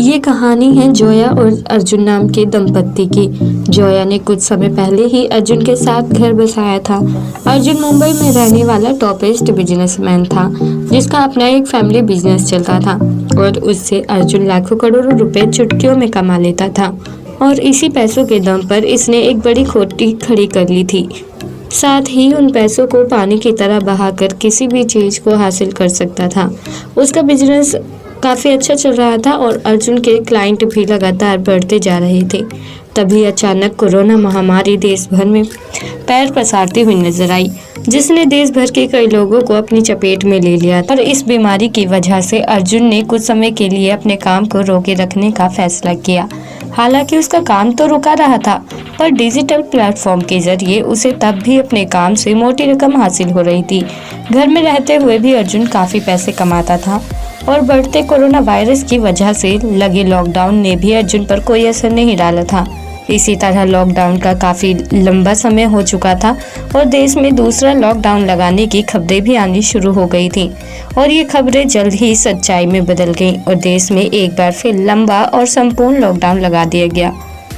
ये कहानी है जोया और अर्जुन नाम के दंपत्ति की। जोया ने कुछ समय पहले ही अर्जुन के साथ घर बसाया था। अर्जुन मुंबई में रहने वाला टॉपेस्ट बिजनेसमैन था, जिसका अपना एक फैमिली बिजनेस चलता था और उससे अर्जुन लाखों करोड़ों रुपए चुटकियों में कमा लेता था। और इसी पैसों के दम पर इसने एक बड़ी खोटी खड़ी कर ली थी। साथ ही उन पैसों को पानी की तरह बहाकर किसी भी चीज़ को हासिल कर सकता था। उसका बिजनेस काफ़ी अच्छा चल रहा था और अर्जुन के क्लाइंट भी लगातार बढ़ते जा रहे थे। तभी अचानक कोरोना महामारी देश भर में पैर पसारती हुई नजर आई, जिसने देश भर के कई लोगों को अपनी चपेट में ले लिया। और इस बीमारी की वजह से अर्जुन ने कुछ समय के लिए अपने काम को रोके रखने का फैसला किया। हालांकि उसका काम तो रुका रहा था, पर डिजिटल प्लेटफॉर्म के जरिए उसे तब भी अपने काम से मोटी रकम हासिल हो रही थी। घर में रहते हुए भी अर्जुन काफ़ी पैसे कमाता था और बढ़ते कोरोना वायरस की वजह से लगे लॉकडाउन ने भी अर्जुन पर कोई असर नहीं डाला था। इसी तरह लॉकडाउन का काफ़ी लंबा समय हो चुका था और देश में दूसरा लॉकडाउन लगाने की खबरें भी आनी शुरू हो गई थी। और ये खबरें जल्द ही सच्चाई में बदल गईं और देश में एक बार फिर लंबा और संपूर्ण लॉकडाउन लगा दिया गया।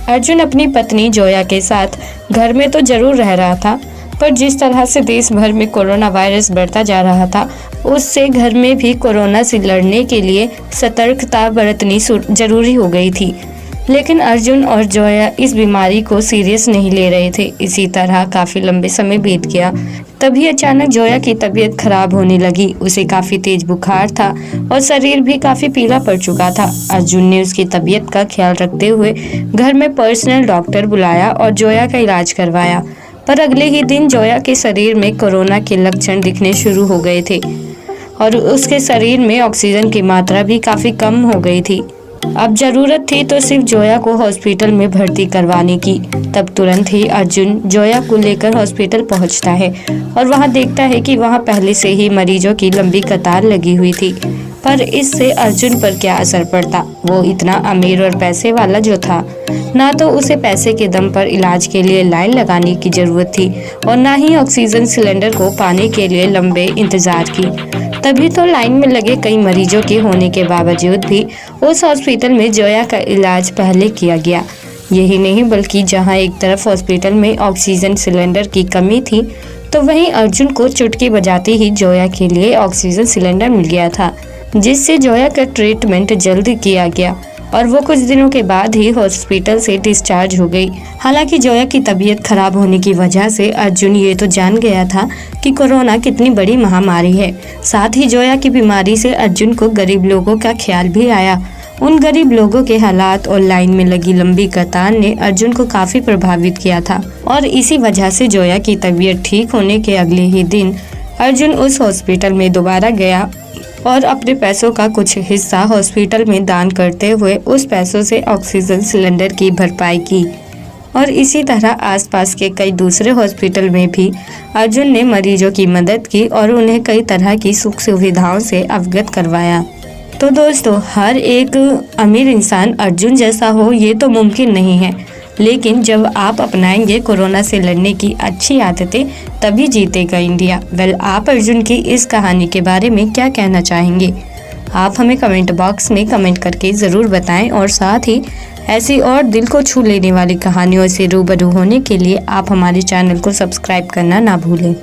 अर्जुन अपनी पत्नी जोया के साथ घर में तो जरूर रह रहा था, पर जिस तरह से देश भर में कोरोना वायरस बढ़ता जा रहा था, उससे घर में भी कोरोना से लड़ने के लिए सतर्कता बरतनी जरूरी हो गई थी। लेकिन अर्जुन और जोया इस बीमारी को सीरियस नहीं ले रहे थे। इसी तरह काफ़ी लंबे समय बीत गया। तभी अचानक जोया की तबीयत खराब होने लगी। उसे काफ़ी तेज बुखार था और शरीर भी काफ़ी पीला पड़ चुका था। अर्जुन ने उसकी तबीयत का ख्याल रखते हुए घर में पर्सनल डॉक्टर बुलाया और जोया का इलाज करवाया। पर अगले ही दिन जोया के शरीर में कोरोना के लक्षण दिखने शुरू हो गए थे और उसके शरीर में ऑक्सीजन की मात्रा भी काफ़ी कम हो गई थी। अब ज़रूरत थी तो सिर्फ जोया को हॉस्पिटल में भर्ती करवाने की। तब तुरंत ही अर्जुन जोया को लेकर हॉस्पिटल पहुंचता है और वहां देखता है कि वहां पहले से ही मरीजों की लंबी कतार लगी हुई थी। पर इससे अर्जुन पर क्या असर पड़ता? वो इतना अमीर और पैसे वाला जो था, ना तो उसे पैसे के दम पर इलाज के लिए लाइन लगाने की जरूरत थी और ना ही ऑक्सीजन सिलेंडर को पाने के लिए लंबे इंतजार की। तभी तो लाइन में लगे कई मरीजों के होने के बावजूद भी उस हॉस्पिटल में जोया का इलाज पहले किया गया। यही नहीं बल्कि जहां एक तरफ हॉस्पिटल में ऑक्सीजन सिलेंडर की कमी थी, तो वहीं अर्जुन को चुटकी बजाते ही जोया के लिए ऑक्सीजन सिलेंडर मिल गया था, जिससे जोया का ट्रीटमेंट जल्द किया गया और वो कुछ दिनों के बाद ही हॉस्पिटल से डिस्चार्ज हो गई। हालांकि जोया की तबीयत खराब होने की वजह से अर्जुन ये तो जान गया था कि कोरोना कितनी बड़ी महामारी है। साथ ही जोया की बीमारी से अर्जुन को गरीब लोगों का ख्याल भी आया। उन गरीब लोगों के हालात और लाइन में लगी लंबी कतार ने अर्जुन को काफी प्रभावित किया था और इसी वजह से जोया की तबीयत ठीक होने के अगले ही दिन अर्जुन उस हॉस्पिटल में दोबारा गया और अपने पैसों का कुछ हिस्सा हॉस्पिटल में दान करते हुए उस पैसों से ऑक्सीजन सिलेंडर की भरपाई की। और इसी तरह आसपास के कई दूसरे हॉस्पिटल में भी अर्जुन ने मरीजों की मदद की और उन्हें कई तरह की सुख सुविधाओं से अवगत करवाया। तो दोस्तों, हर एक अमीर इंसान अर्जुन जैसा हो ये तो मुमकिन नहीं है, लेकिन जब आप अपनाएंगे कोरोना से लड़ने की अच्छी आदतें, तभी जीतेगा इंडिया। वेल, आप अर्जुन की इस कहानी के बारे में क्या कहना चाहेंगे? आप हमें कमेंट बॉक्स में कमेंट करके ज़रूर बताएं और साथ ही ऐसी और दिल को छू लेने वाली कहानियों से रूबरू होने के लिए आप हमारे चैनल को सब्सक्राइब करना ना भूलें।